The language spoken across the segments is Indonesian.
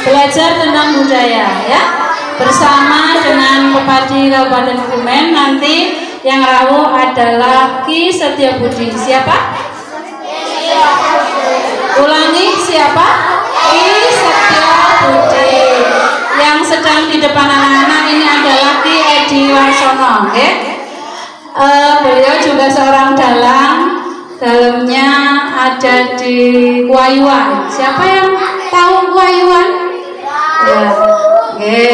belajar tentang budaya ya, bersama dengan Pepadi Kabupaten Kebumen. Nanti yang rawuh adalah Ki Setiabudi. Siapa? Ulangi, siapa? Ki Setiabudi. Yang sedang di depan anak-anak ini adalah Ki Edi Warsono. Okay? Beliau juga seorang dalang. Dalamnya ada di Kuayuan. Siapa yang tahu Kuayuan? Ya. Oke.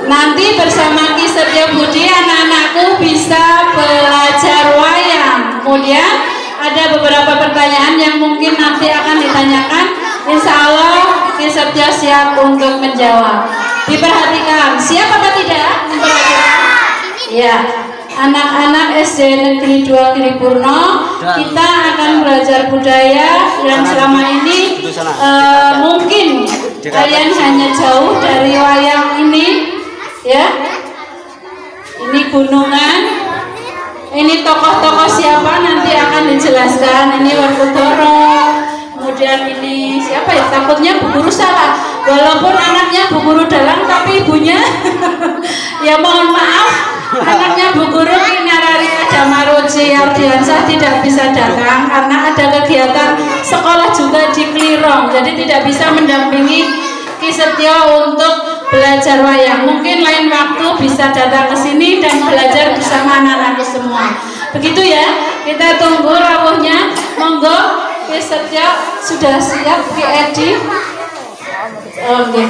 Nanti bersama Ki Setiabudi anak-anakku bisa belajar wayang. Kemudian ada beberapa pertanyaan yang mungkin nanti akan ditanyakan. Insya Allah Ki Setia siap untuk menjawab. Diperhatikan, siap apa tidak? Memperhatikan? Ya. Anak-anak SD Negeri 2 Giripurno, kita akan belajar budaya yang selama ini mungkin kalian hanya jauh dari wayang ini, ya. Ini gunungan, ini tokoh-tokoh siapa nanti akan dijelaskan. Ini Werkudara, kemudian ini siapa ya? Takutnya Bu Guru salah. Walaupun anaknya Bu Guru dalang, tapi ibunya ya mohon maaf. Anaknya Bu Guru Kinararia Damaroji Ardiansah tidak bisa datang karena ada kegiatan sekolah juga di Klirong, jadi tidak bisa mendampingi Ki Setio untuk belajar wayang. Mungkin lain waktu bisa datang ke sini dan belajar bersama anak-anak semua. Begitu ya, kita tunggu rawuhnya. Monggo Ki Setio sudah siap, Ki Edi. Oke.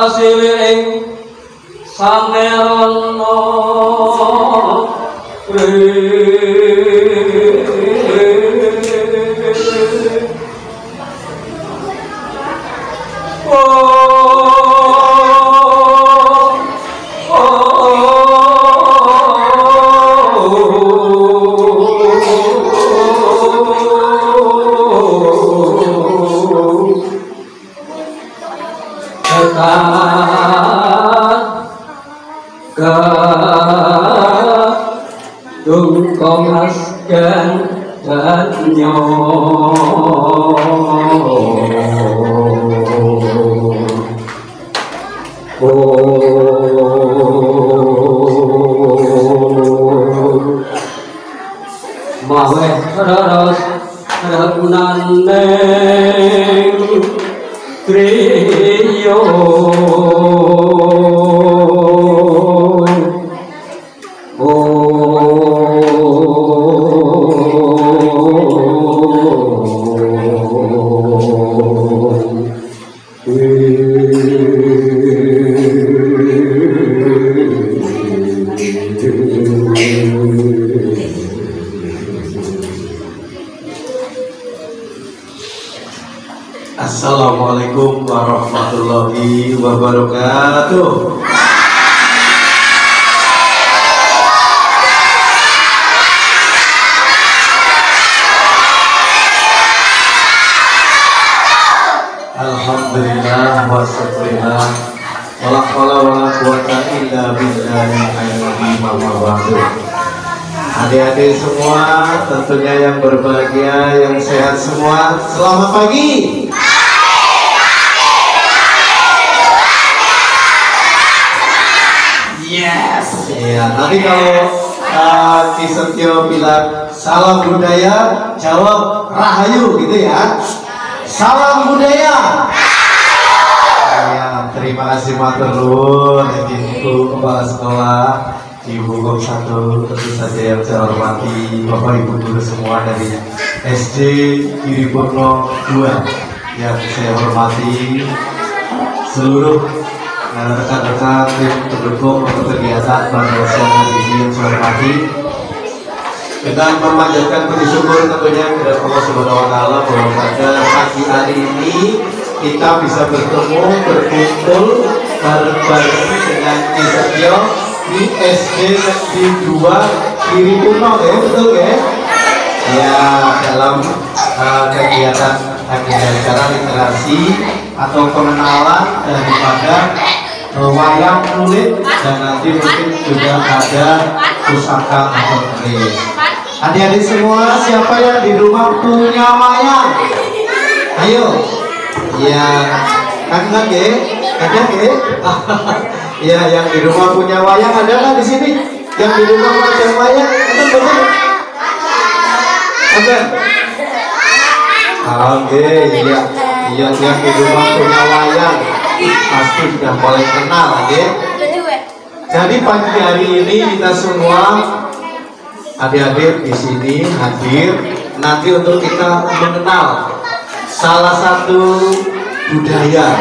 Kasiling samerono Komnas dan danyo maweh raras ragunaneng triyo Assalamualaikum warahmatullahi wabarakatuh. Alhamdulillah wa syukurillah wala haula wala quwata illa billahil aliyyil azim. Adik-adik semua, tentunya yang berbahagia, yang sehat semua, selamat pagi. Yes. Ya, nanti kalau Ki Setio bilang salam budaya, jawab rahayu gitu ya. Salam budaya. Ya, terima kasih matur nuwun Ibu Kepala Sekolah, Ibu Guru 1, tentu saja yang saya hormati Bapak Ibu guru semua dari SD Giripurno 2 yang saya hormati seluruh rekan-rekan tim pendukung untuk kegiatan pada siang ini yang saya hormati. Dengan memanjatkan puji syukur tentunya kepada Allah Subhanahu wa Ta'ala bahwa pada pagi hari ini kita bisa bertemu, berkumpul bareng-bareng dengan Ki Setio di SD Negeri 2 Giripurno, ya betul ya? Ya, dalam kegiatan acara literasi atau pengenalan daripada wayang kulit, dan nanti mungkin juga ada pusaka atau keris. Adik-adik semua, siapa yang di rumah punya wayang? Ayo. Ya, kakak ya, kakak ya. Ya, yang di rumah punya wayang ada nggak di sini? Yang di rumah punya wayang, itu betul? Oke. Oke, iya. Iya, yang di rumah punya wayang pasti sudah mulai kenal, oke? Jadi pagi hari ini kita semua adik-adik di sini hadir nanti untuk kita mengenal salah satu budaya.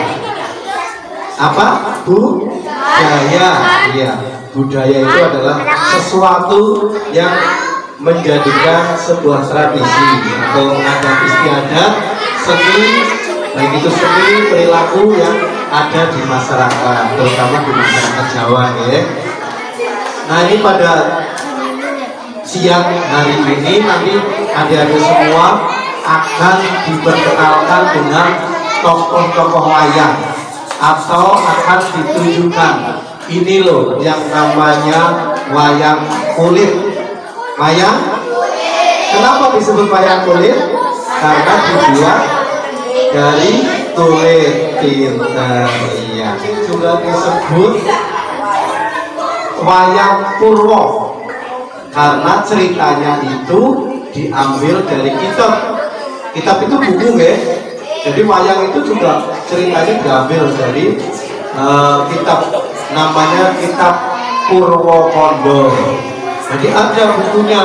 Apa? Budaya. Iya, budaya itu adalah sesuatu yang menjadikan sebuah tradisi atau adat istiadat, seni, baik itu seni perilaku yang ada di masyarakat, terutama di masyarakat Jawa ya. Nah, ini pada siang hari ini nanti adik-adik semua akan diperkenalkan dengan tokoh-tokoh wayang, atau akan ditunjukkan ini loh yang namanya wayang kulit. Wayang, kenapa disebut wayang kulit? Karena dibuat dari kulit pintar. Iya, juga disebut wayang Purwo karena ceritanya itu diambil dari kitab. Kitab itu buku ya. Jadi wayang itu juga ceritanya diambil dari kitab, namanya kitab Purwokondo. Jadi ada bukunya,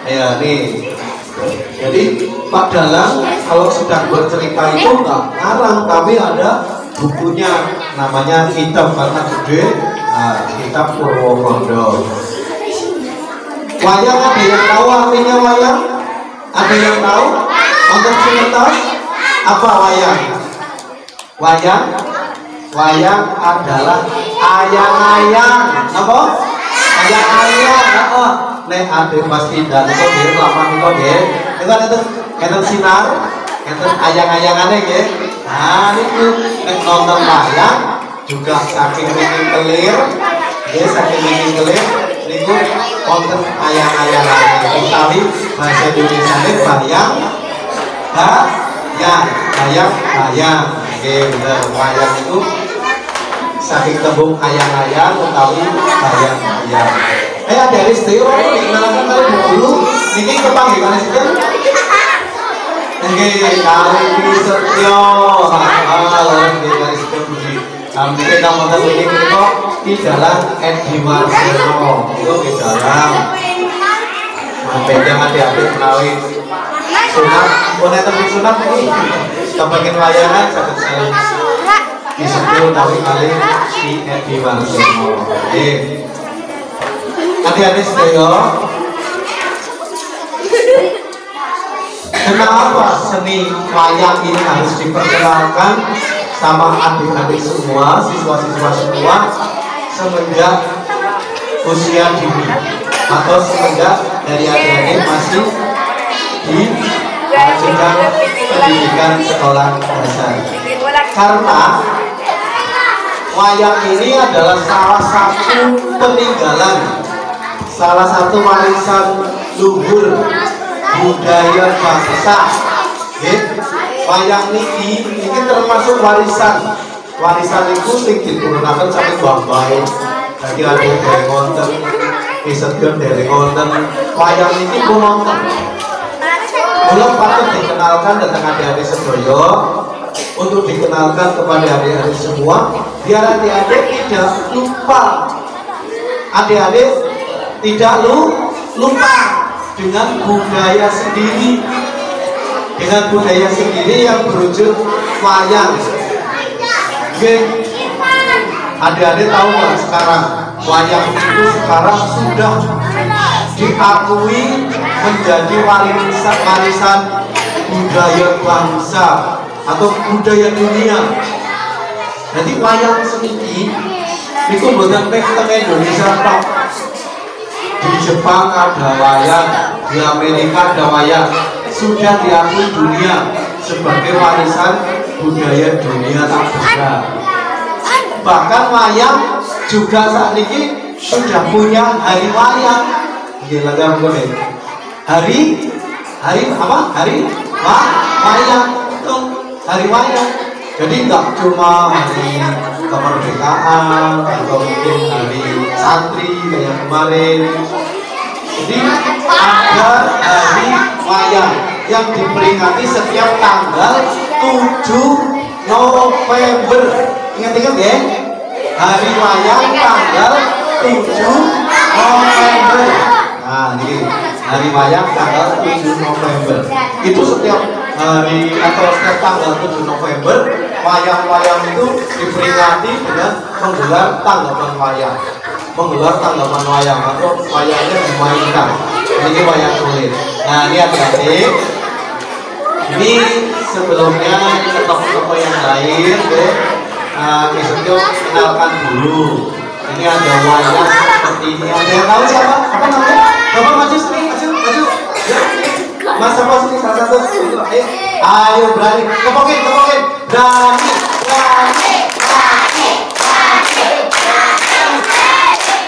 ya nih. Jadi Pak Dalang kalau sedang bercerita itu nggak ngarang, tapi ada bukunya, namanya kitab karena gede. Nah, kitab Purwokondo. Wayang, ada yang tahu artinya wayang? Ada yang tahu? Untuk sebentar, apa wayang? Wayang adalah ayang-ayang. Apa? Ayang-ayang. Oh, nek ade pasti dan itu dia lapan itu dia. Itu kan itu sinar, itu ayang-ayangane ya. Nah, itu nek nonton wayang juga saking ingin kelir, ya saking ingin kelir. Niku konten ayang-ayangane. Utawi bahasa Indonesia-ne bayang. Bayang. Oke, benar. Wayang itu saking tembung ayang-ayang utawi bayang-bayang. Dari Setio, kenalkan kali dulu. Niki kepanggilan Setio. Oke, kali Setio. Halo, dari Setio Budi. Mungkin nama ini kok di dalam Edi Marsiono. Itu di dalam. Pegang adik-adik menawi sunat. Boleh tepuk sunat ini. Kepengen layangan sangat saya. Di Setio tapi kali di Edi Marsiono. Oke. Adik-adik Setio, kenapa seni wayang ini harus diperkenalkan sama adik-adik semua, siswa-siswa semua semenjak usia dini atau semenjak dari adik-adik masih di jenjang pendidikan sekolah dasar? Karena wayang ini adalah salah satu peninggalan, salah satu warisan luhur budaya bangsa. Wayang ini termasuk warisan. Warisan itu sing diturunkan sampai bapak. Jadi ada dari ngonten, Setio dari ngonten. Wayang ini pun nonton. Belum patut dikenalkan dengan adik-adik sedoyo, untuk dikenalkan kepada adik-adik semua, biar adik-adik tidak lupa. Adik-adik tidak lupa dengan budaya sendiri, yang berwujud wayang. Adik-adik tahu nggak sekarang wayang itu sekarang sudah diakui menjadi warisan budaya bangsa atau budaya dunia. Jadi wayang sendiri itu bukan tentang Indonesia Pak. Di Jepang ada wayang, di Amerika ada wayang, sudah diakui dunia sebagai warisan budaya dunia tak bergerak. Bahkan wayang juga saat ini sudah punya hari wayang. Gila kan boleh? Hari apa? Wayang itu hari wayang. Jadi nggak cuma hari kemerdekaan atau mungkin hari santri kayak kemarin. Jadi ada hari wayang yang diperingati setiap tanggal 7 November. Ingat-ingat ya, hari wayang tanggal 7 November. Nah, ini hari wayang tanggal 7 November. Itu setiap hari atau setiap tanggal 7 November, wayang-wayang itu diperingati dengan menggelar tanggapan wayang. Menggelar tanggapan wayang atau wayangnya dimainkan. Ini wayang kulit. Nah, ini adik-adik. Ini sebelumnya tokoh-tokoh yang lain, Misalnya kenalkan dulu. Ini ada wayang seperti ini. Ada yang tahu siapa? Apa namanya? Bapak maju sini, maju. Ya. Mas apa sini salah satu? Itu, ayo berani. Kepokin. Berani.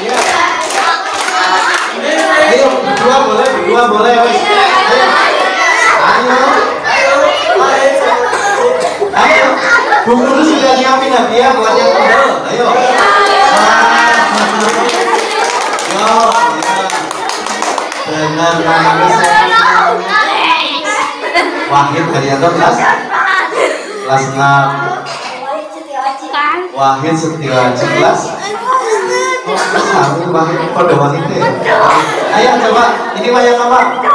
Ya. Ayo, berdua boleh. Ayo. Bung Guru sudah nyiapin hadiah buat yang kedua. Ayo. Benar Wahid Haryanto kelas 6. Wahid Setiaji kelas. Aku Wahid pada Wahid. Ayo coba, ini wayang apa?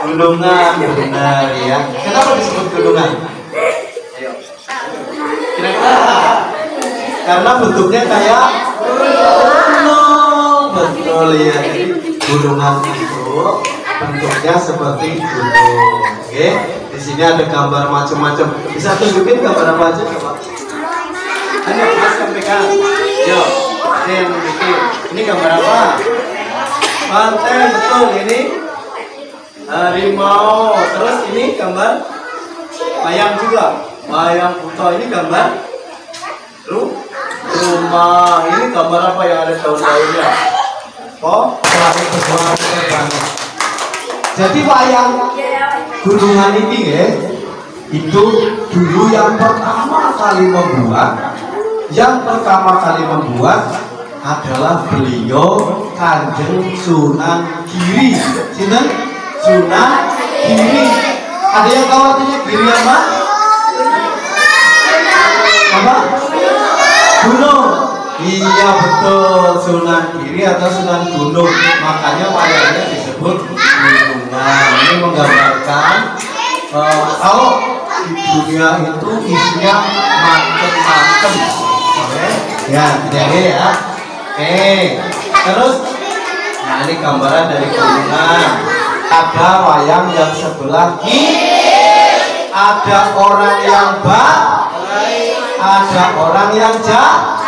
Gunungan, benar ya. Kenapa disebut gunungan? Ayo. Kira-kira karena bentuknya kayak gunung, betul ya. Jadi gunungan itu bentuknya seperti gunung. Oke, di sini ada gambar macam-macam. Bisa tunjukin gambar apa aja, coba? Ayo, Mas sampaikan. Yo, yang bikin. Ini gambar apa? Banteng, betul ini. Harimau. Terus ini gambar wayang juga. Wayang buta. Ini gambar rumah. Ini gambar apa yang ada daun-daunnya? Oh, banget. Jadi wayang gunungan ini ya, itu dulu yang pertama kali membuat adalah beliau Kanjeng Sunan Giri. Sinten? Sunan Giri. Ada yang tahu artinya Giri apa? Apa? Gunung. Iya betul, Sunan Giri atau Sunan Gunung. Makanya wayangnya disebut gunungan. Ini menggambarkan kalau di dunia itu isinya macam-macam. Ya, jadi ya. Terus, nah ini gambaran dari gunungan. Ada wayang yang sebelah kiri, ada orang yang baik, ada orang yang jahat.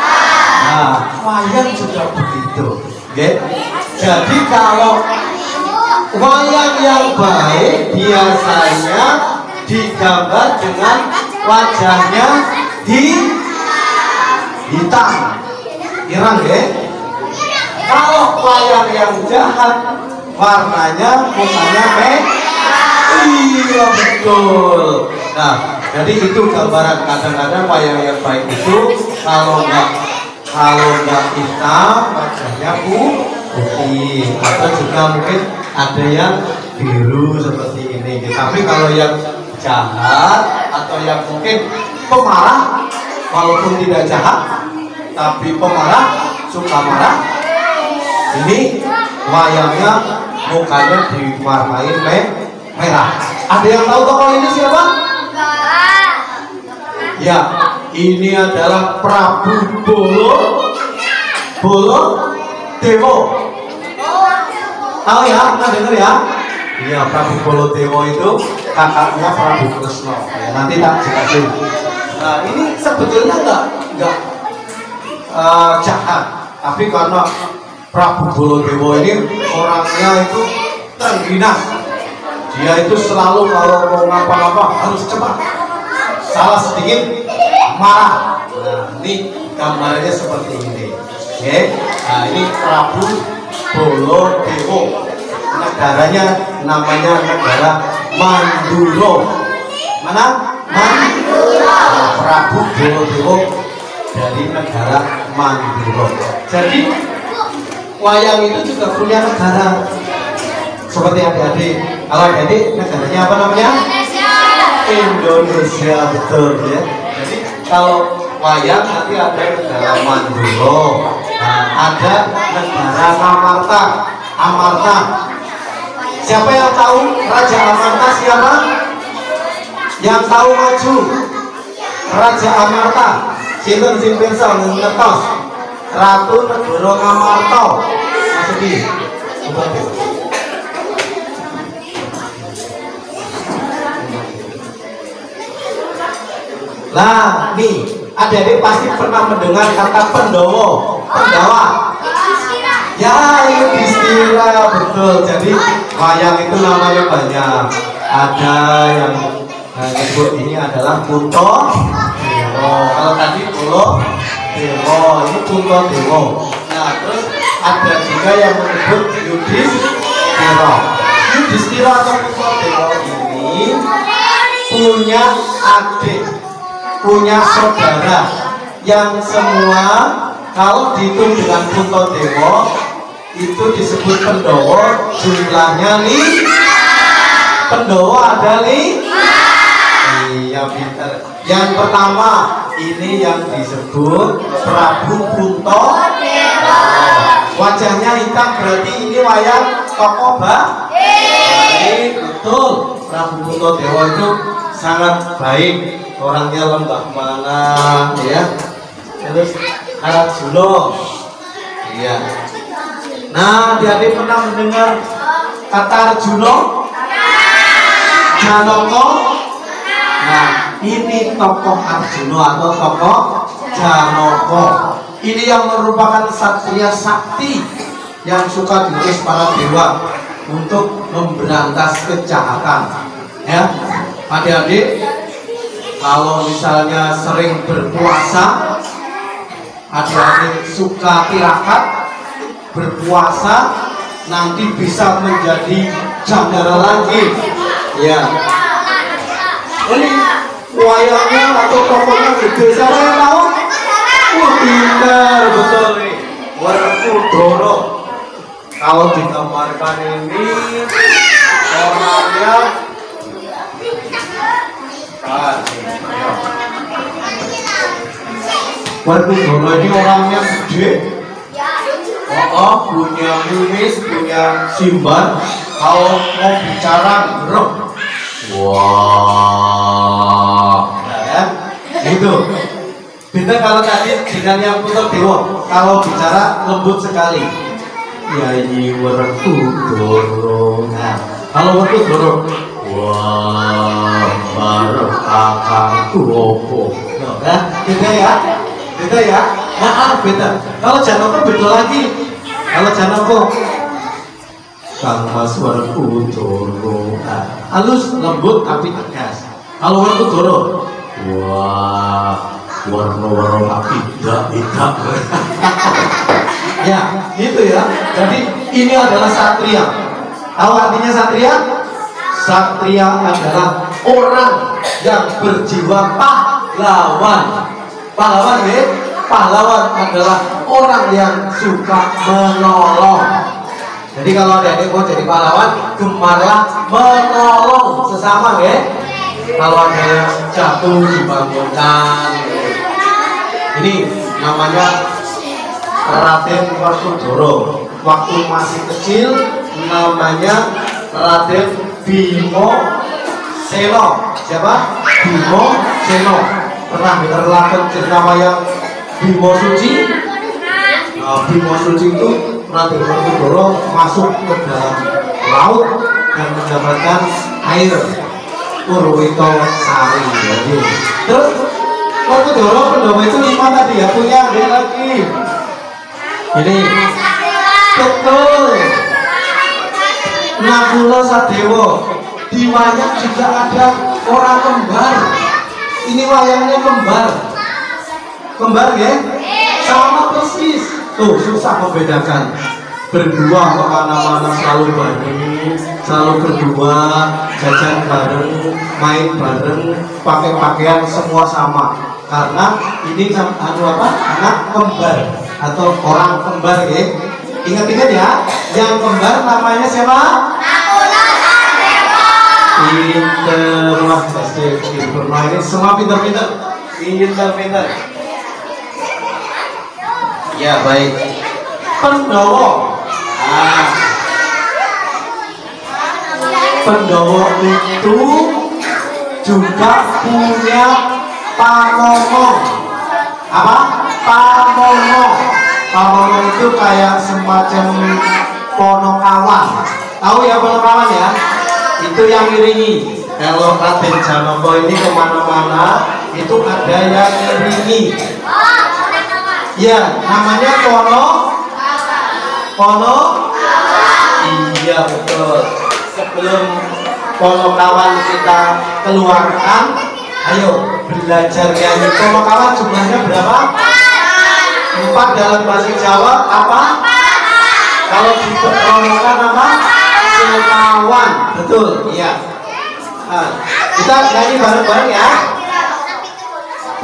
Nah, wayang juga begitu. Okay? Jadi kalau wayang yang baik biasanya digambar dengan wajahnya hitam, irang ya. Kalau wayang yang jahat warnanya mukanya merah. Iya betul. Nah, jadi itu gambaran. Kadang-kadang wayang yang baik itu kalau nggak hitam wajahnya putih, atau juga mungkin ada yang biru seperti ini. Tapi kalau yang jahat atau yang mungkin pemarah, walaupun tidak jahat tapi pemarah, suka marah, ini wayangnya mukanya diwarnai merah. Ada yang tahu tokoh ini siapa? Ya, ini adalah Prabu Bolodewo. Tahu ya? Pernah dengar ya? Iya, Prabu Bolodewo itu kakaknya Prabu Kresna. Ya, nanti tak jelasin. Nah, ini sebetulnya enggak jahat, tapi karena Prabu Bolodewo ini orangnya itu terengginas. Dia itu selalu kalau mau ngapa-ngapa harus cepat. salah sedikit marah. Nah, ini gambarnya seperti ini. Oke, nah ini Prabu Baladewa. Negaranya namanya negara Mandura. Mana? Mandura. Nah, Prabu Baladewa dari negara Mandura. Jadi wayang itu juga punya negara. Seperti adik-adik. Kalau adik-adik negaranya apa namanya? Indonesia, betul ya. Jadi kalau wayang nanti ada negara Mandura, nah, ada negara Amarta. Amarta. Siapa yang tahu Raja Amarta siapa? Yang tahu maju. Raja Amarta. Sinten sing pirsa ngertos? Ratu Negara Amarta. Maksudnya. Nah, nih, adik-adik pasti pernah mendengar kata Pendawa. Pendawa. Ya, Yudhistira, betul. Jadi wayang itu namanya banyak. Ada yang disebut ini adalah Punta Dewa. Kalau tadi Pulo Dewa, ini Punta Dewa. Nah, terus ada juga yang menyebut Yudhistira. Yudhistira atau Punta Dewa ini punya adik, punya saudara yang semua kalau dihitung dengan Punta Dewa itu disebut Pendawa, jumlahnya 5. Pendawa ada 5. Iya, pintar. Yang pertama ini yang disebut Prabu Punta Dewa. Wajahnya hitam berarti ini wayang tokoh baik. Betul. Prabu Punta Dewa itu sangat baik. Orangnya lembah mana ya. Terus Arjuna. Iya. Nah, adik-adik pernah mendengar kata Arjuna? Janaka. Nah, ini tokoh Arjuna atau tokoh Janaka. Ini yang merupakan satria sakti yang suka diutus para dewa untuk memberantas kejahatan. Ya, adik-adik, kalau misalnya sering berpuasa, adik-adik suka tirakat, berpuasa, nanti bisa menjadi jandara lagi. Ya, ini wayangnya atau tokohnya gede. Siapa yang tahu? Wah, pintar, betul nih. Werkudara. Kalau digambarkan ini orangnya Werkudara ini orangnya gede. Punya kumis, punya simban. Kalau mau bicara gerem. Wah, nah, itu. Beda kalau tadi dengan yang Punta Dewa. Kalau bicara lembut sekali. Ya ini Werkudara. Nah, kalau Werkudara, wah, bareng kakangku opo. Nah, beda ya, beda ya. Nah, beda. Kalau Janaka beda lagi. Kalau Janaka, Kang Mas Werkudara. Nah, halus, lembut tapi tegas. Kalau Werkudara, wah, warna-warna tidak. Ya, gitu ya. Jadi ini adalah satria. Tahu artinya satria? Satria adalah orang yang berjiwa pahlawan. Pahlawan ya? Pahlawan adalah orang yang suka menolong. Jadi kalau adik-adik mau jadi pahlawan, gemarlah menolong sesama ya. Kalau ada yang jatuh dibangunkan. Ini namanya Raden Werkudara. Waktu masih kecil namanya Raden Bima Seno. Siapa? Bima Seno. Pernah dengar lagu cerita wayang Bima Suci? Bima Suci itu Raden Werkudara masuk ke dalam laut dan mendapatkan air Purwito Sari. Terus Werkudara Pendawa itu 5 tadi ya, punya adik lagi. Ini betul. Nakula Sadewa. Di wayang juga ada orang kembar. Ini wayangnya kembar. Kembar ya? Sama persis. Tuh susah membedakan. Berdua kemana-mana selalu bareng, selalu berdua, jajan bareng, main bareng, pakai pakaian semua sama. Karena ini anak kembar atau orang kembar ya. Ingat-ingat ya, yang kembar namanya siapa? Pinter, wah pasti pinter. Nah ini semua pinter-pinter. Pinter-pinter. Ya baik. Pendowo. Nah, Pendowo itu juga punya pamomong. Apa? Pamomong. Pamomong itu kayak semacam ponokawan. Tahu ya ponokawan ya? Itu yang ngiringi. Kalau Raden Janaka ini kemana-mana itu ada yang ngiringi. Ya, namanya Pono. Iya betul. Sebelum ponokawan kita keluarkan, ayo belajar nyanyi ponokawan. Jumlahnya berapa? 4 dalam bahasa Jawa apa? Kalau diponokan apa? Sekawan. Betul, iya. Nah, kita nyanyi bareng-bareng ya.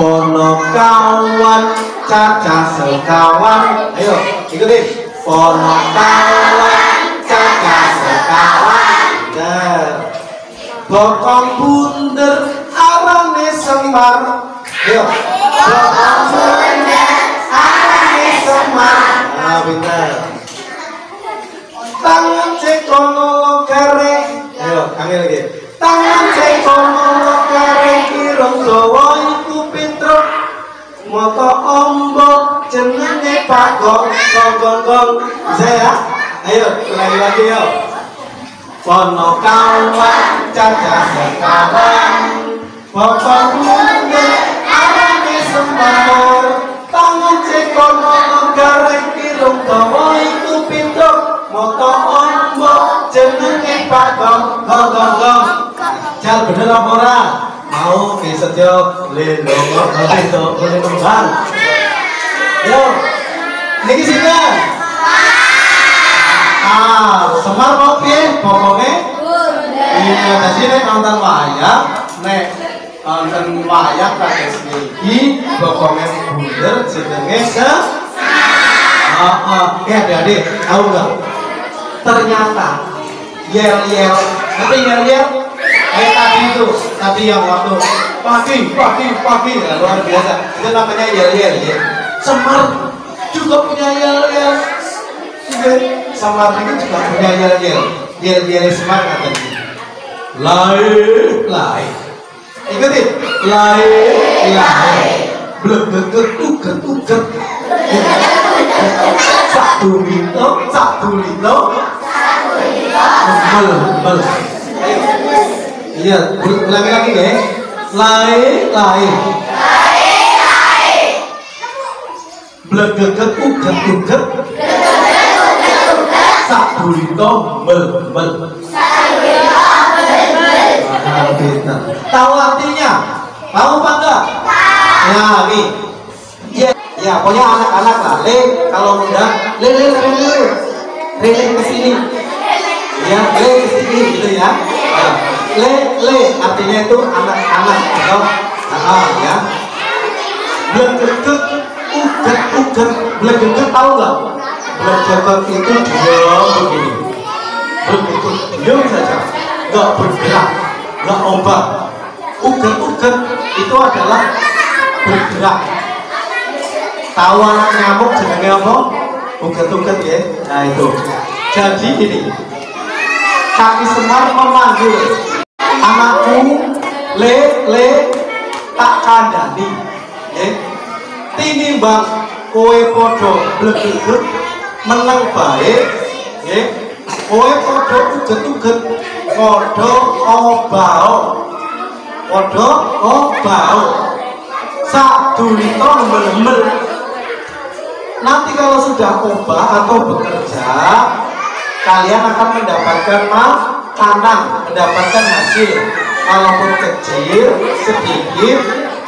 Ponokawan caca sekawan. Ayo ikutin. Ponokawan caca sekawan. Nah, bokong bunder arane semar. Ayo. Bokong bunder arane semar. Nah, benar. Tangan cekono kare. Ayo, kami lagi. Tangan cekono kare irung dawa iku pinter. Moto ombok jenenge Pak Gong. Saya. Ayo, lagi yo. Ponokawan caca sekawan. Bokong bunder arane semar. Tangan cekono kare irung dawa iku pinter. Moto ombok jenenge Pak Gong. Jal bener apa ora? Mau Ki Setyo lelongo itu boleh kembang. Yo. Niki sinten? Semar mau piye pokoke? Iya, dadi nek nonton wayang, nek nonton wayang kados niki pokoke bunder jenenge ya adik, tahu nggak? Ternyata yel-yel, nanti yel-yel kayak tadi itu, tadi yang waktu pagi, ya, luar biasa. Itu namanya yel-yel ya. Semar juga punya yel-yel. Semar ini juga punya yel-yel. Yel-yel Semar katanya. Lai. Ikutin. Lai. Bleget-uget. Sak dulito. Bel. Iya, ulangi lagi ya. Lai. Bleget-uget. Sak dulito bel. Tahu artinya? Tahu apa enggak? Nah, nih. Ya, pokoknya anak-anak lah. Kalau muda, le ke sini. Ya, le ke sini gitu ya. Le artinya itu anak-anak atau ya. Bleget, uget. Bleget tahu nggak? Bleget itu diam begini. Begitu diam saja, nggak bergerak, nggak ombak. Uget itu adalah bergerak. Tahu anak nyamuk jenenge apa? Uget ya. Nah itu. Jadi ini Kaki Semar memanggil anakku le tak kandani. Tinimbang kowe podo bleget meneng bae. Kowe podo uget podo obao. Sak dulito mel. Nanti kalau sudah obah atau bekerja, kalian akan mendapatkan makanan, mendapatkan hasil. Walaupun kecil, sedikit,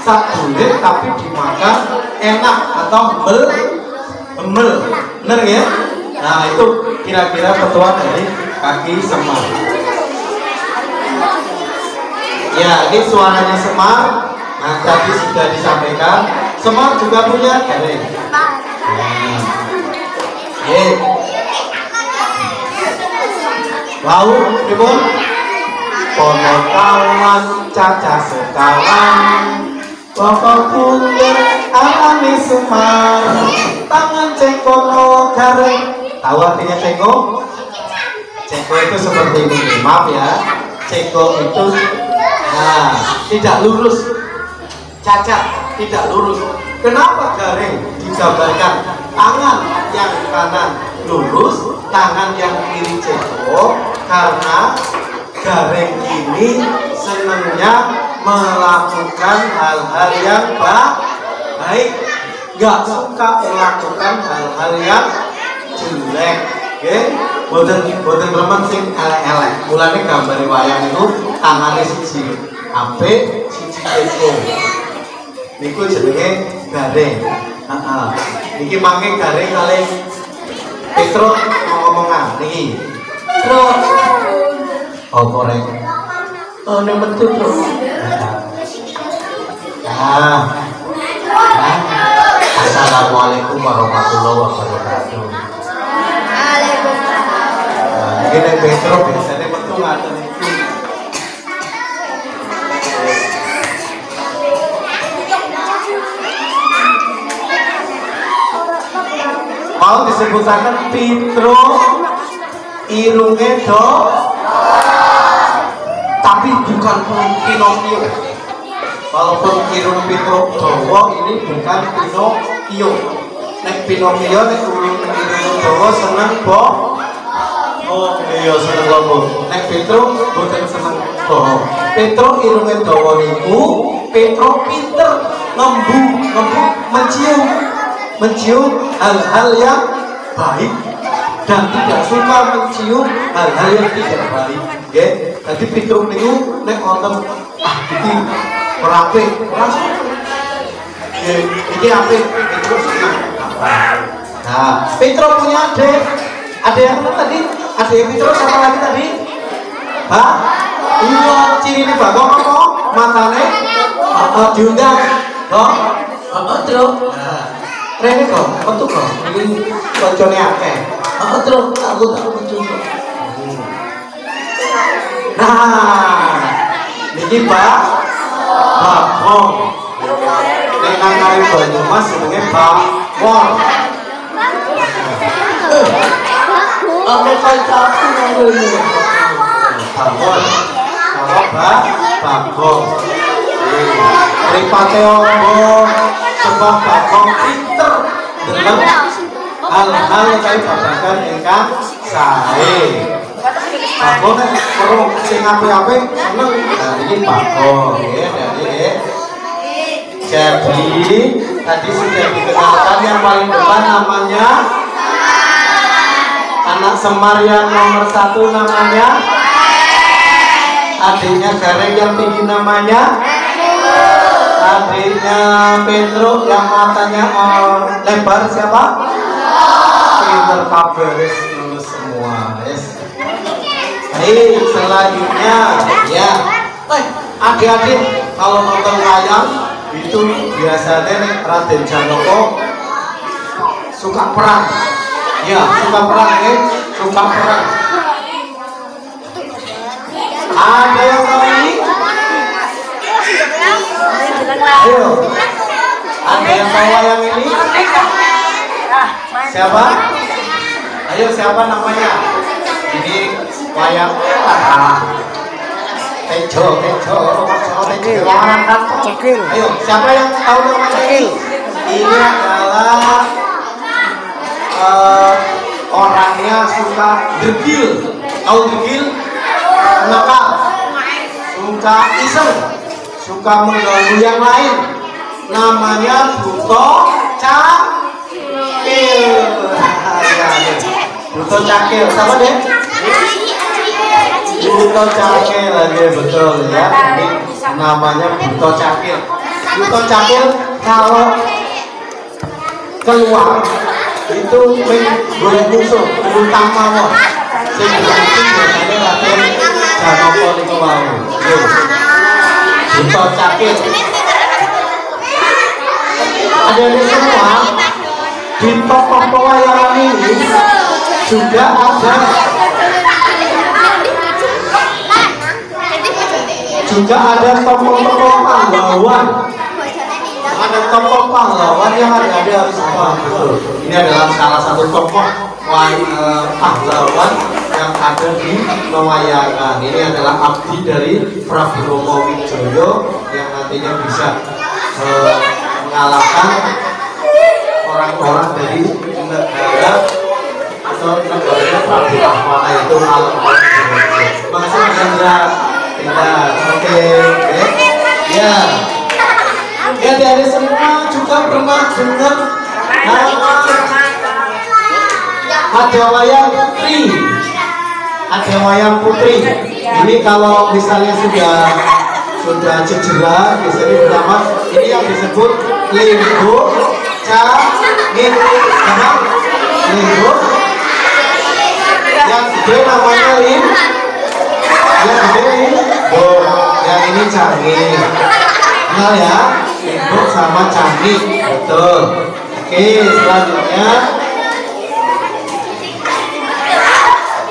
sabulit tapi dimakan enak atau embel, bener ya? Nah itu kira-kira petuah dari kaki Semar. Ya ini suaranya Semar. Nah tadi sudah disampaikan, Semar juga punya gareng. Lalu pripun? Pono kawan caca sekawan, pokok bunder alami Semar, tangan cengkono gareng. Tahu artinya cengko? Cengko itu seperti ini, maaf ya. Cengko itu tidak lurus, cacat, tidak lurus. Kenapa gareng digambarkan tangan yang kanan lurus, tangan yang kiri cengko? Karena gareng ini senangnya melakukan hal-hal yang baik, nggak suka melakukan hal-hal yang jelek. Boten remen sing elek-elek. Mulane gambare wayang itu tangane siji apik, siji cengko. Niku jenenge gareng. Niki mangke gareng kalih Petro ngomongan niki. Terus korek. Nek metu terus. Assalamualaikum warahmatullahi wabarakatuh. Waalaikumsalam. Ini Petro biasanya metu ngaten iki. Mau disebutakan Petro irunge do, tapi bukan Pinocchio. Walaupun irung Petro dawa, ini bukan Pinocchio. Nek Pinocchio nek irung dawa seneng bohong. Oh iya seneng lobo. Nek Petro boten seneng bohong. Petro irunge dawa niku Petro pinter ngembu mencium hal-hal yang baik dan tidak suka mencium hal-hal yang tidak baik. Nggih, dadi Petro niku nek wonten iki rapi, langsung ini apik, Petro senang. Nah, Petro punya adik. Ada yang tadi? Ada yang Petro siapa lagi tadi? Hah? Iya, ciri ini Bagong apa? Matane? Diundang. Dong? Terus? Rene kok, betul kok. Ini koncone akeh. Terus aku tak mencoba. Nah, niki Bagong. Nek nang kali Banyumas jenenge Bawor. Aku kancaku nang ngene. Bawor. Bagong. Ripate ombo sebab Bagong pinter dalam hal-hal yang saya babakan ingkang sae. Bagong nek perlu sing apik-apik seneng. Nah iki Bagong ya dari. Jadi tadi sudah dikenalkan yang paling depan namanya anak Semar yang nomor 1 namanya, adiknya Gareng yang tinggi namanya, adiknya Petro yang matanya lebar siapa? Pinter kabaris lulus semua. Yes. Baik, selanjutnya ya. Adik-adik kalau nonton wayang itu biasanya Raden Janoko suka perang. Ya, suka perang ya, suka perang. Ada yang tahu ini? Ayo. Ada yang tahu wayang ini? Siapa? Ayo, siapa namanya? Ini wayang Tejo. Ayo, siapa yang tahu namanya ini? Ini adalah orangnya suka degil. Tahu degil? Nakal, suka iseng, suka mengganggu yang lain. Namanya Buto Cakil. Buto Cakil, sama deh. Buto Cakil aja betul ya. Ini namanya Buto Cakil. Buto Cakil kalau keluar itu boleh musuh utama mawon. Sing biasanya Raden Janaka niku wau. Buto Cakil. Ada semua di tokoh pewayangan ini juga ada tokoh-tokoh pahlawan. Ada tokoh pahlawan yang ada semua. Ini adalah salah satu tokoh pahlawan yang ada di pewayangan. Ini adalah abdi dari Prabu Rama Wijaya yang nantinya bisa mengalahkan orang-orang dari negara atau negaranya Prabu Rahwana itu malam. Makasih Mas Chandra. Oke. Ya. Ya, dari semua juga pernah dengar nama ada wayang putri. Ada wayang putri. Ini kalau misalnya sudah cedera, biasanya bernama ini yang disebut limbo cangit. Sama limbo. Yang gede namanya lim. Yang gede limbo. Yang ini cangit. Kenal ya? Limbo sama cangit. Betul. Oke, selanjutnya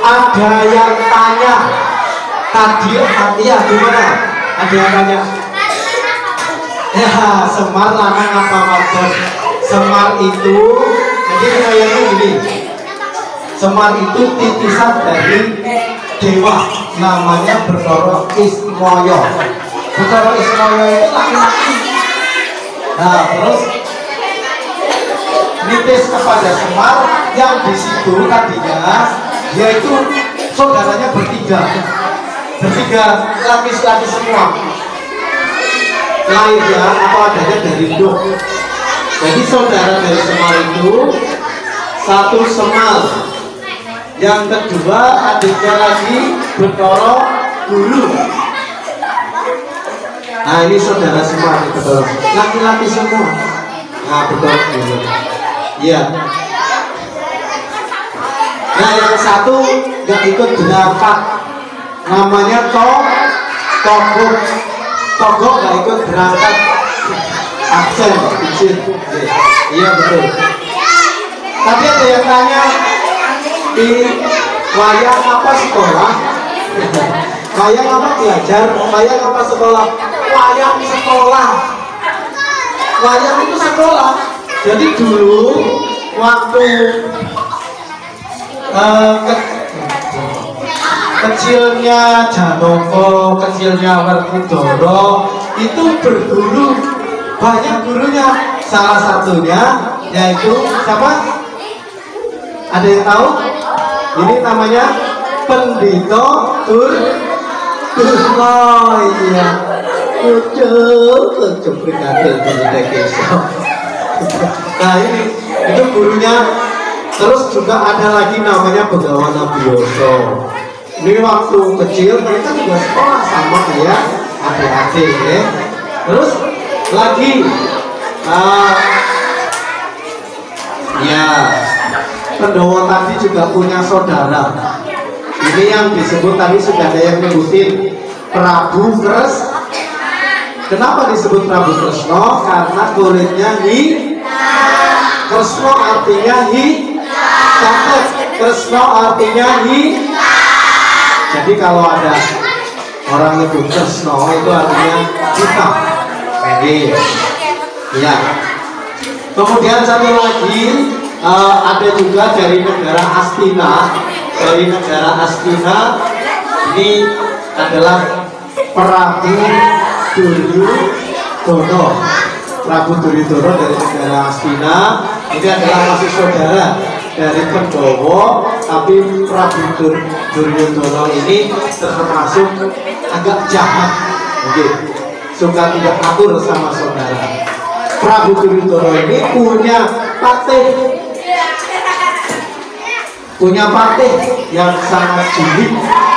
ada yang tanya tadi ya gimana? Ada yang tanya ya Semar lanang apa wadon? Semar itu jadi kayaknya gini, Semar itu titisan dari dewa namanya Bathara Ismaya. Bathara Ismaya itu laki-laki. Nah terus nitis kepada Semar yang di situ tadinya dia itu saudaranya bertiga laki-laki semua, lahirnya atau adanya dari Nuh. Jadi saudara dari Semar itu satu Semar, yang kedua adiknya lagi Bathara Guru. Nah ini saudara Semar, betul, laki-laki semua. Nah betul, iya. Nah yang satu nggak ikut berangkat, namanya Togok nggak ikut berangkat, absen, izin. Iya betul. Tadi ada yang tanya di wayang apa sekolah? Wayang apa belajar? Wayang apa sekolah? Wayang sekolah. Wayang itu sekolah. Jadi dulu waktu kecilnya Janaka, kecilnya Werkudara itu berguru, banyak gurunya. Salah satunya yaitu siapa? Ada yang tahu? Ini namanya Pendhita Durna. Iya. Ucap berkatil kesok. Nah ini itu gurunya. Terus juga ada lagi namanya Begawana Biyoso. Ini waktu kecil mereka juga sekolah sama kayak adik-adik ya. Terus lagi ya Pandhawa tadi juga punya saudara. Ini yang disebut tadi sudah ada yang nyebutin Prabu Kresna. Kenapa disebut Prabu Kresna? Karena kulitnya Kresna artinya catat. Kresna artinya Jadi kalau ada orang nyebut Kresna itu artinya hitam. Oke. Ya. Kemudian satu lagi ada juga dari negara Astina. Dari negara Astina ini adalah Prabu Duryudana. Prabu Duryudana dari negara Astina. Ini adalah masih saudara dari Pandhawa, tapi Prabu Duryudana ini termasuk agak jahat, suka tidak atur sama saudara. Prabu Duryudana ini punya patih yang sangat julid,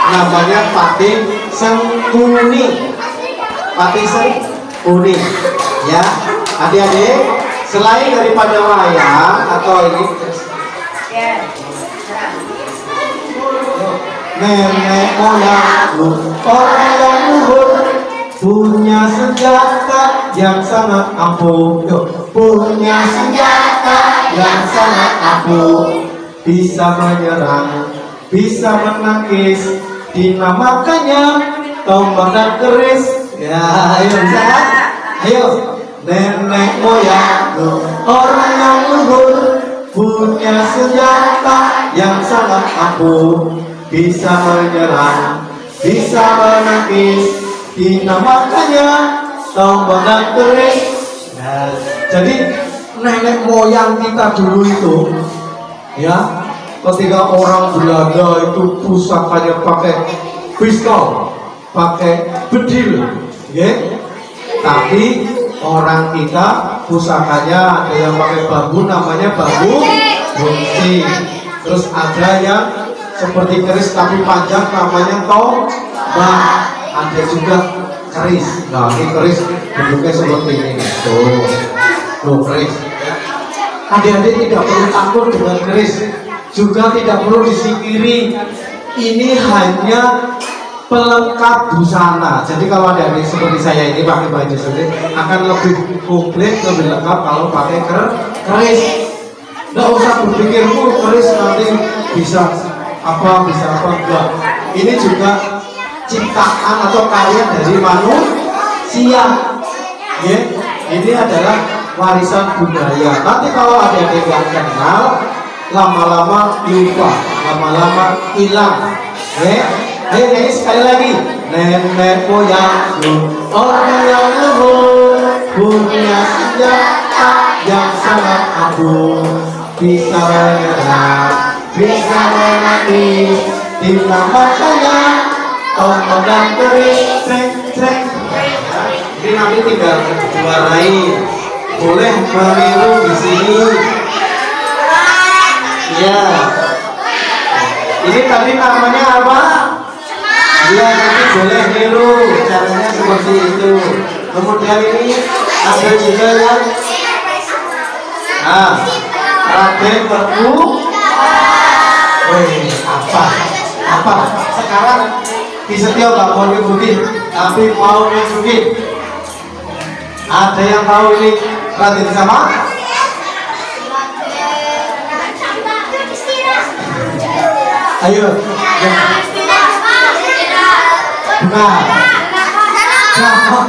namanya Patih Sengkuni. Patih unik ya adik-adik. Selain daripada wayang atau ini nenek moyangku orang yang luhur punya senjata yang sangat ampuh, punya senjata yang sangat ampuh, bisa menyerang, bisa menangkis, dinamakannya tombak dan keris. Ya, ayo bisa? Ayo, nenek moyangku orang yang luhur punya senjata yang sangat ampuh, bisa menyerang, bisa menangkis, dinamakannya tombak dan keris. Nah, jadi nenek moyang kita dulu itu, ya, ketika orang Belanda itu pusakanya pakai pistol, pakai bedil, ya. Tapi orang kita pusakanya ada yang pakai bambu, namanya bambu gunting. Terus ada yang seperti keris tapi panjang, namanya tombak. Ada juga keris. Nah, ini keris bentuknya seperti ini. Tuh keris. Adik-adik tidak perlu takut dengan keris, juga tidak perlu disingkiri. Ini hanya pelengkap busana. Jadi kalau adik-adik seperti saya ini pakai baju sendiri akan lebih komplit, lebih lengkap kalau pakai keris. Nggak usah berpikir keris nanti bisa apa enggak. Ini juga ciptaan atau karya dari manusia. Ya, ini adalah warisan budaya. Nanti kalau adik-adik nggak kenal, lama-lama lupa, lama-lama hilang. Ya, ayo nyanyi sekali lagi. Nenek moyangku orang yang luhur punya senjata yang sangat ampuh, bisa menyerang, bisa menangkis, dinamakannya tombak dan keris. Trek. Ini nanti tinggal diwarai. Boleh meniru di sini. Ya. Ini tadi namanya apa? Ya, nanti boleh niru. Caranya seperti itu. Kemudian ini ada juga yang Raden Perpu. Wih, apa? Sekarang Ki Setio nggak mau nyebutin, tapi mau nunjukin. Ada yang tahu ini Raden sama? Ayo. Bukan.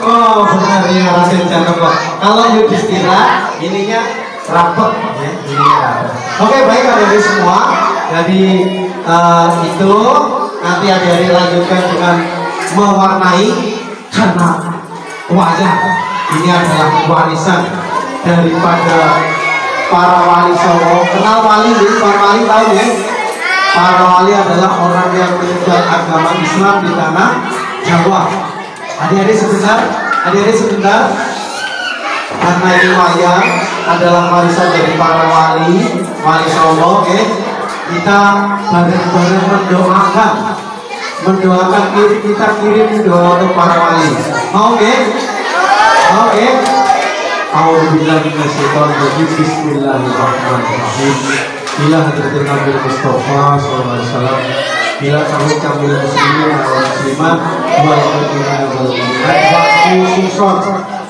Oh, benar ya, Raden Janoko. Kalau Yudhistira ininya rapet ya, ininya rapet. Oke, baik adik-adik semua. Jadi itu nanti adik-adik lanjutkan dengan mewarnai karena wayang ini adalah warisan daripada para wali Solo. Kenal wali, para wali tahu ya? Para wali adalah orang yang menyebar agama Islam di tanah Jawa. Adik-adik sebentar. Karena ini wayang adalah warisan dari para wali Solo, oke? Kita bareng-bareng mendoakan kita kirim doa untuk para wali. Mau oke? Oke. Bismillahirrahmanirrahim. Bila hadratil Nabi Mustafa SAW, bila kami muslimin dan muslimat,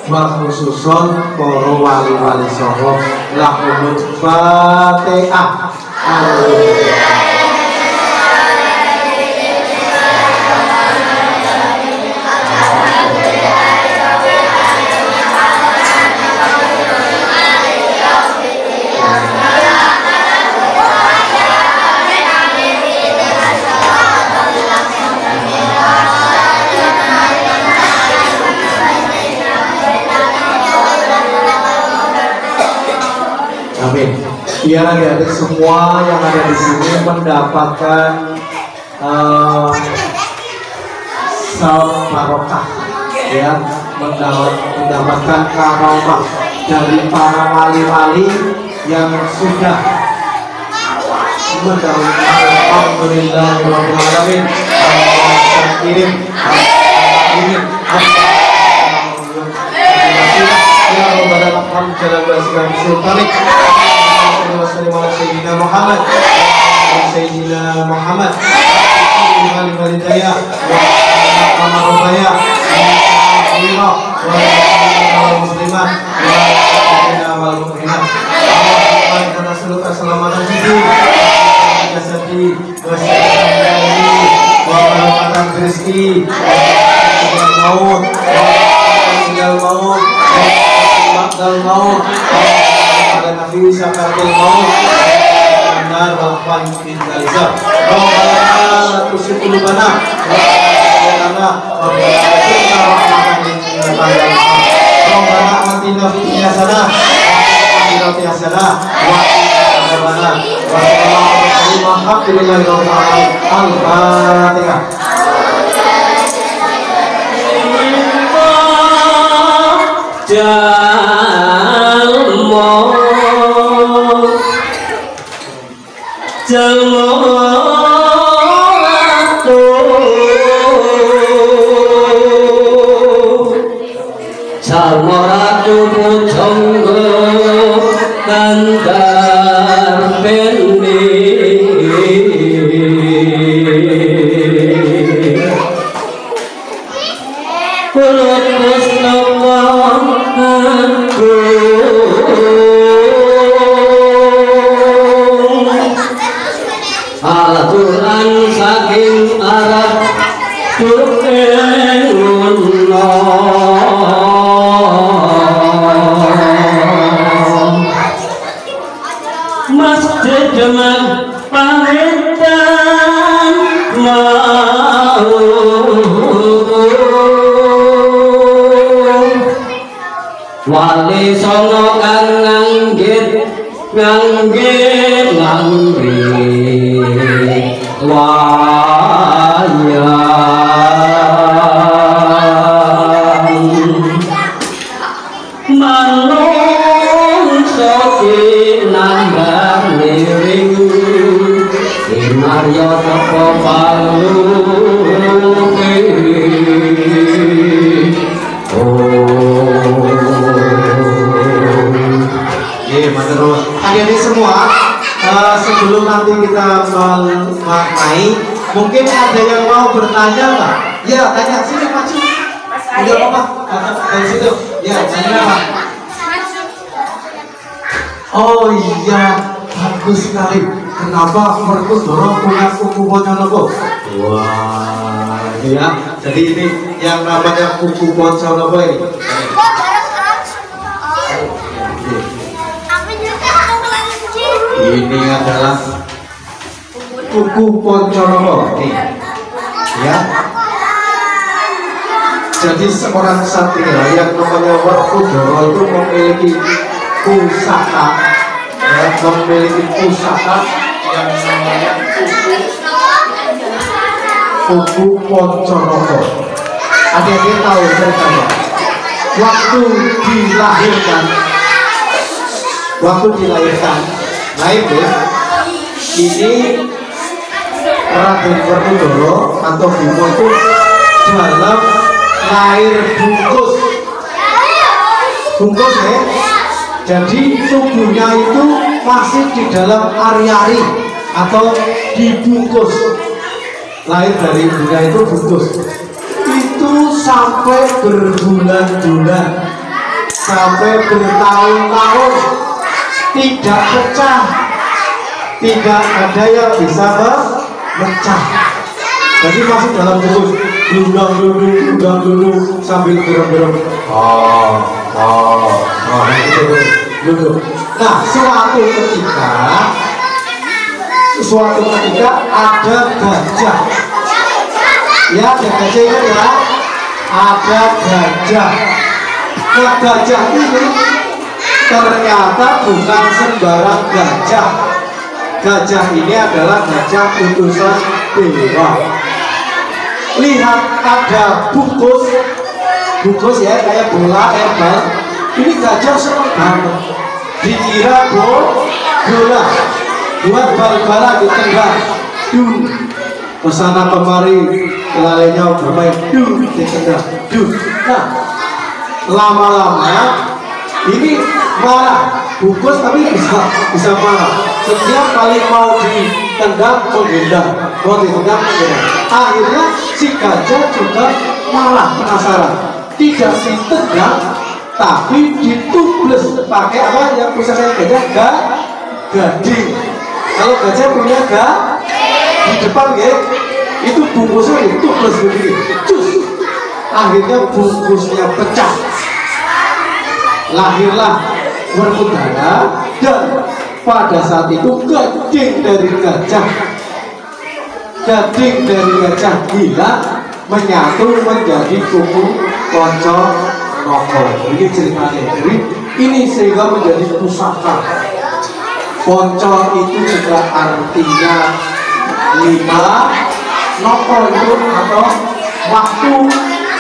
wa khususon para wali-wali Solo lahumul Fatihah. Amin. Biar adik-adik semua yang ada di sini mendapatkan barokah, ya, mendapatkan karomah dari para wali-wali yang sudah mendahulukan. Alhamdulillahirobbilalamin. Ya Rabbana alhamdulillah wa sallam sultanik. Sayyidina Muhammad. Sayyidina Muhammad. Walidayah wa marubaya wa muslimah wa mu'minat. Kita nasrul keselamatan hidup, jasadi, wa syai'ani, wa barakatan rezeki, wa maut, wa maut, wa maut, pada Nabi Sakaratul Maut, benar wafan tinggal zat. Robbana tusuk qulubana wa Robbana atina fid dunya hasanah wa fil akhirati hasanah wa qina adzabannar. Alhamdulillahi rabbil alamin. Al-Fatihah. Salmoratu pujangga kandhar beni Kurut Mustafa Al-Quran saking Arab Masjid Jamal Pamitan mau Wali Songo kang nganggit manungsa kinambah liring Mario teko paluke terus adik-adik semua, sebelum nanti kita memaknai, mungkin ada yang mau bertanya nggak? Ya, tanya sini maju. Tidak apa-apa, dari situ. Ya, tanya apa? Oh iya, bagus sekali. Kenapa Werkudara punya kuku Ponconogo? Wah, ya. Jadi ini yang namanya kuku Ponconogo ini. Ini adalah kuku Ponconogo, ya. Jadi seorang satria yang namanya Werkudara itu memiliki pusaka, ya, memiliki pusaka yang namanya kuku Ponconogo. Adik-adik tahu ceritanya? Waktu dilahirkan, lahir ini Raden Werkudara atau Bimo itu dalam lahir bungkus ya. Jadi tubuhnya itu masih di dalam ari-ari atau dibungkus. Lahir dari ibunya itu bungkus. Itu sampai berbulan-bulan, sampai bertahun-tahun tidak pecah, tidak ada yang bisa memecah. Jadi masih dalam bungkus, dudang dulu sambil gerong-gerong. Duduk. Nah, suatu ketika ada gajah. Ya, ada gajah ini ya. Ada gajah. Nah, gajah ini ternyata bukan sembarang gajah. Gajah ini adalah gajah utusan dewa. Lihat ada bungkus ya, kayak bola bal. Ini gajah seneng banget. Dikira bola buat bal-balan di tengah. Kesana kemari kelalainya bermain di tengah. Nah, lama-lama Ini marah, bungkus tapi bisa marah. Setiap kali mau ditendang menghindar, mau ditendang menghindar. Akhirnya si gajah juga malah penasaran. Tidak ditendang, tapi ditubles pakai apa yang pusaka gajah? Gading. Kalau gajah punya di depan ya, itu bungkusnya ditubles begini. Cus. Akhirnya bungkusnya pecah. Lahirlah Werkudara, dan pada saat itu gading dari gajah hilang menyatu menjadi kuku Konco Noko. Ini ceritanya. Jadi ini sehingga menjadi pusaka. Konco itu juga artinya 5, Noko itu atau waktu.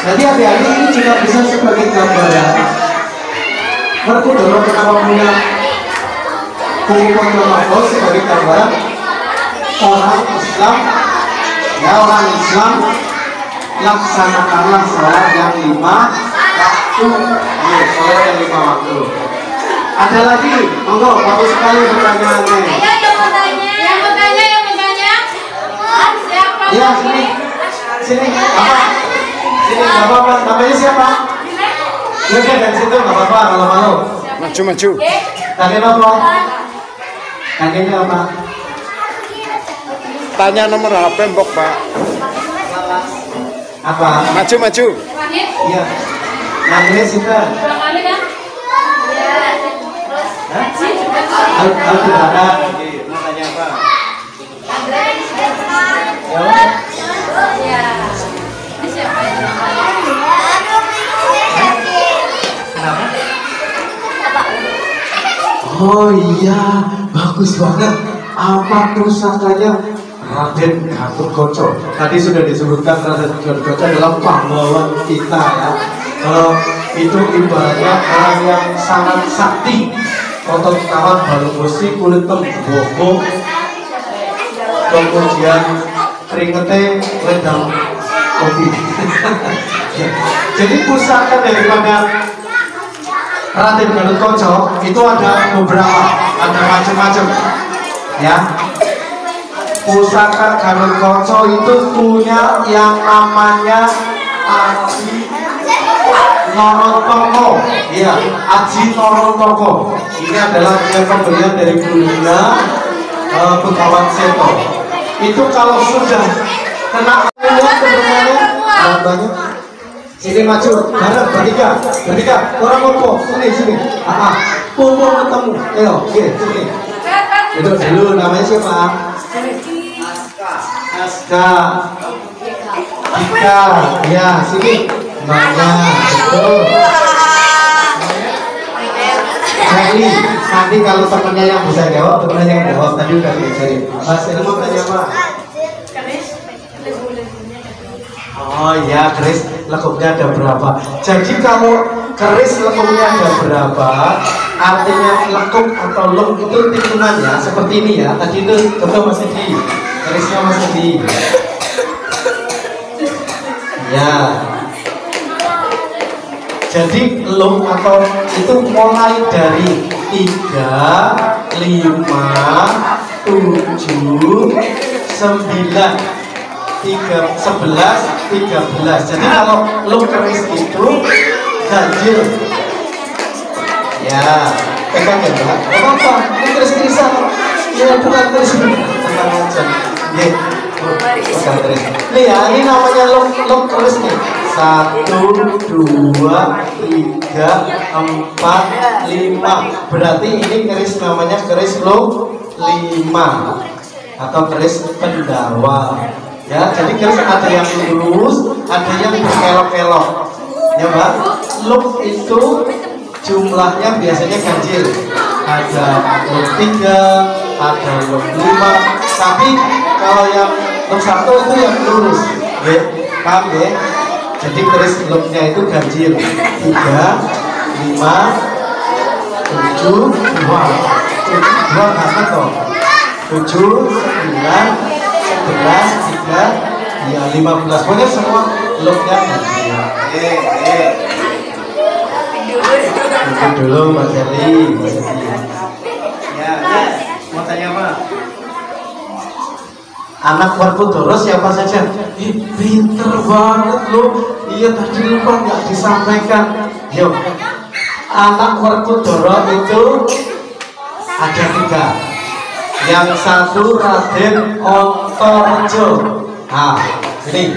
Jadi adik-adik ini juga bisa sebagai gambaran. Werkudara kenapa punya kuku Konco Noko sebagai gambaran orang Islam, ya orang Islam laksanakanlah sholat yang 5 waktu. Sholat yang 5 waktu. Ada lagi, monggo, bagus sekali pertanyaannya. Yang bertanya. Siapa? Ya, sini, apa? Sini, nggak apa-apa. Namanya siapa? Udah dari situ, nggak apa-apa, malu-malu. Maju. Tanya apa? Tanya apa? Tanya nomor HP mbok, Pak. Apa? Maju. Iya. Namanya siapa? Al-Qur'an. Mau tanya apa? Ya. Ini siapa ini? Kenapa? Oh iya, bagus banget. Apa pusakanya Raden Gatotkaca? Tadi sudah disebutkan Raden Gatotkaca adalah pahlawan kita ya. Kalau itu ibaratnya orang yang sangat sakti. Otot kawan balu besi, kulit temboko, kemudian keringetnya wedang kopi. Jadi pusaka daripada Raden Gatotkaca itu ada beberapa, ada macam-macam ya. Pusaka Gatotkaca itu punya yang namanya Aji Narotoko, ya, Aji Narotoko. Ini adalah pemberian dari Bunda Begawan Seto. Itu kalau sudah kena uang kebermannya banyak. Sini maju, bareng bertiga, orang ngopo, sini, kumpul ketemu, ayo, sini. Itu dulu, namanya siapa? Aska, Dika, ya, sini. Betul. Jadi nanti kalau temennya yang bisa jawab, temennya yang jawab tadi udah diajarin. Mas, ini mau tanya apa? Oh iya, keris lekupnya ada berapa? Jadi kalau keris lekupnya ada berapa, artinya lekuk atau luk itu hitungannya seperti ini ya. Tadi itu betul Mas Edi, kerisnya Mas Edi. Ya. Jadi luk atau itu mulai dari 3, 5, 7, 9, 11, 13. Jadi kalau luk keris itu ganjil. Ya, pegang ya Pak. Apa? Ini keris-kerisan. Ya bukan keris. Tenang aja. Bukan keris. Nih ya, ini namanya luk keris nih. 1, 2, 3, 4, 5. Berarti ini keris namanya keris luk 5 atau keris pendawa. Ya, jadi keris ada yang lurus, ada yang berkelok-kelok. Ya, Mbak. Luk itu jumlahnya biasanya ganjil. Ada luk 3, ada luk 5. Tapi kalau yang luk 1 itu yang lurus. Ya, paham ya? Jadi keris luknya itu ganjil 3, 5, 7, 2 kan toh 7, 9, 11, 3, ya 15. Pokoknya semua luknya ganjil. Mungkin dulu Mbak Seli. Ya, mau tanya apa? Anak Werkudara siapa saja? Pinter banget loh. Iya tadi lupa nggak disampaikan. Yuk, anak Werkudara itu ada 3. Yang satu Raden Antareja. Nah, ini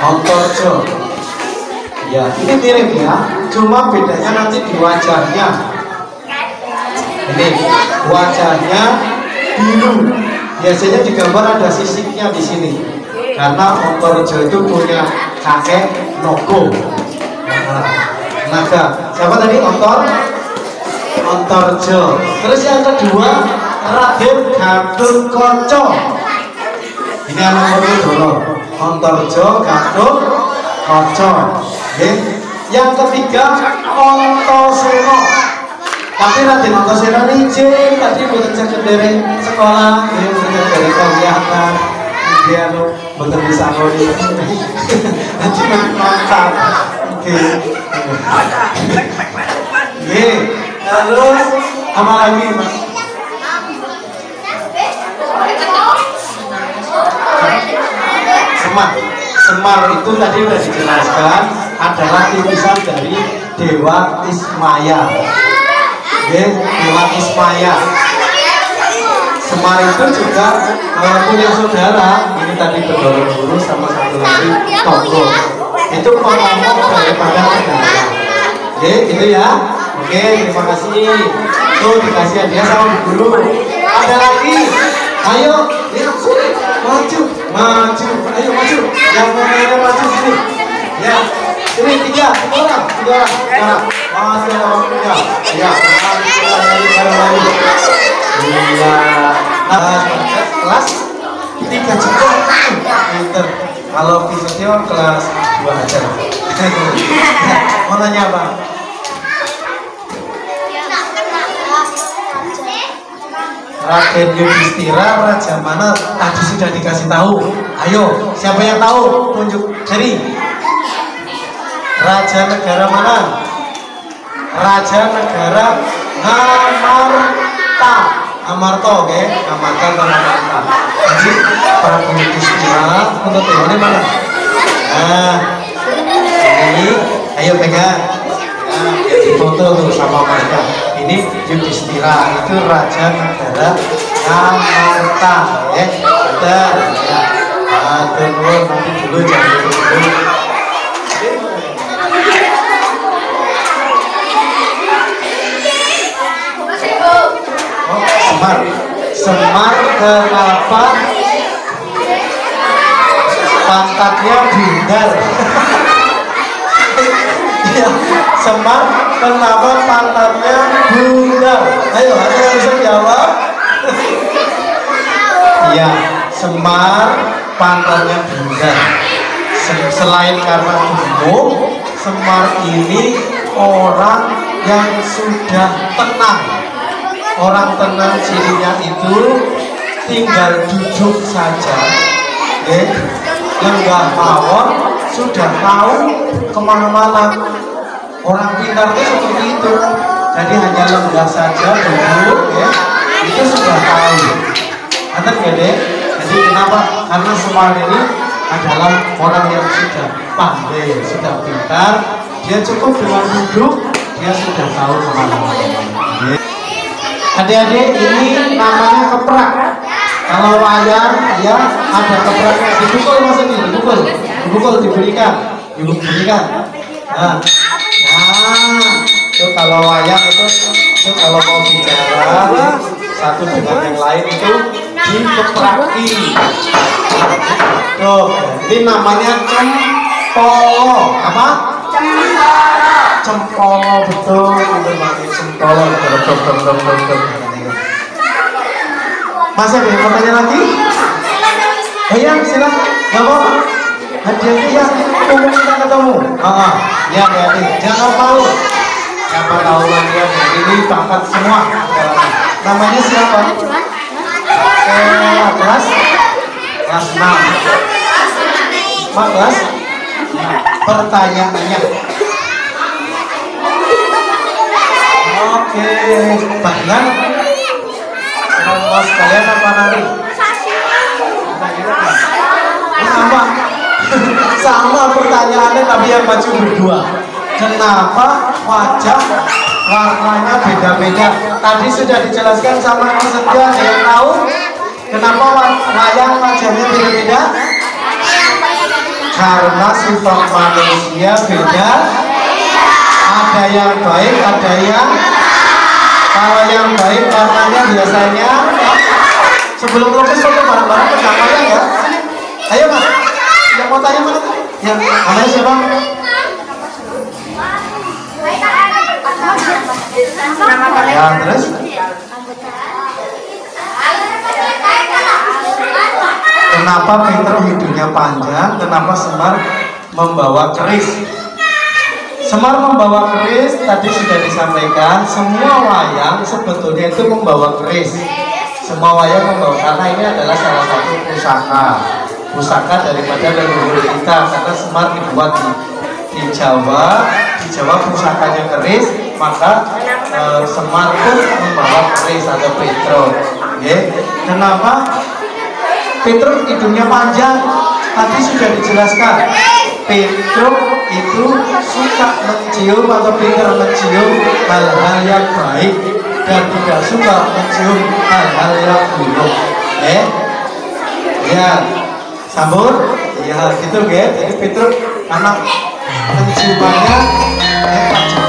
Antareja. Ya, ini mirip ya. Cuma bedanya nanti di wajahnya. Ini wajahnya biru. Biasanya digambar ada sisiknya di sini. Karena Antareja itu punya kakek Nogo. Naga. Siapa tadi? Antareja. Terus yang kedua Raden Gatotkaca. Ini anak Werkudara. Antareja, Gatotkaca. Yang ketiga Antasena. Tapi Raden Antasena ini tadi bukan sekendari sekolah, dia bukan dari kelihatan, dia bukan bisa ngomong. Nanti mantap. Oke. Terus apa lagi Mas? Semar itu tadi sudah dijelaskan adalah titisan dari Dewa Ismaya. Dewa Ismaya. Semar itu juga punya saudara. Ini tadi Bedoroguru sama satu lagi Togo. Itu pengomong daripada negara. Gitu ya. Oke, terima kasih. Tuh dikasih hadiah sama guru. Ada lagi. Ayo, maju. Ayo maju. Yang mau maju sini. Ya. Sini 3 orang. Masih ada waktunya. Ya. Iya. Kelas 3 cukup. Pinter. Kalau Pisotio kelas 2 aja. Mau nanya apa? Raden Yudhistira raja mana? Tadi sudah dikasih tahu. Ayo, siapa yang tahu? Tunjuk jari. Raja negara mana? Raja negara Amarta. Amarta, oke? Amarta atau Amarta. Jadi Prabu Yudhistira untuk temannya mana? Nah, ini, ayo pegang. Nah, foto tuh sama mereka. Ini Yudhistira itu raja negara Amarta, ya. Bentar, ya. Tunggu nanti dulu jangan dulu. Semar kenapa pantatnya bundar? Ya, Semar kenapa pantatnya bundar? Ayo, ada yang bisa jawab? Ya, Semar pantatnya bundar. Selain karena gemuk, Semar ini orang yang sudah tenang. Orang tenang cirinya itu tinggal duduk saja, lenggah mawon, sudah tahu kemana-mana. Orang pintar itu seperti itu, jadi hanya lenggah saja duduk, ya, itu sudah tahu. Ngerti ya dek? Jadi kenapa? Karena Semar ini adalah orang yang sudah pandai, sudah pintar. Dia cukup dengan duduk, dia sudah tahu kemana-mana. Adik-adik, ini namanya keprak. Kalau wayang, ya ada kepraknya. Dipukul maksudnya, dipukul, diberikan. Nah, itu kalau wayang itu kalau mau bicara satu dengan yang lain itu dikepraki. Tuh, ini namanya cempolo. Apa? Cempolo, betul, udah pakai cempolo, betul. Masih ada yang mau tanya lagi? Oh ya, silakan, nggak apa-apa. Hadiahnya ya, umum kita ketemu. Ya, jangan malu. Siapa tahu lagi ini bakat semua. Namanya siapa? Kelas 6. Kelas. Pertanyaannya. Oke, bagian sama sekalian apa nanti? Sama. Sama pertanyaannya tapi yang maju berdua. Kenapa wajah warnanya beda-beda? Tadi sudah dijelaskan sama Mas Setio, ada yang tahu? Kenapa wayang wajahnya beda-beda? Karena sifat manusia beda. Ada yang baik, ada yang kalau yang baik warnanya biasanya. Sebelum lukis foto bareng-bareng pegang wayang ya. Ayo Mas, yang mau tanya mana? Yang namanya siapa? Ya terus? Kenapa Peter hidungnya panjang? Kenapa Semar membawa keris? Semar membawa keris tadi sudah disampaikan. Semua wayang sebetulnya itu membawa keris. Semua wayang membawa, karena ini adalah salah satu pusaka daripada leluhur kita. Karena Semar dibuat di Jawa pusakanya keris, maka Semar pun membawa keris atau Petro. Kenapa Petro hidungnya panjang? Tadi sudah dijelaskan. Petro itu suka mencium atau pintar mencium hal-hal yang baik dan tidak suka mencium hal-hal yang buruk. Ya, sambut. Ya gitu, Jadi Petro anak penciumannya hebat.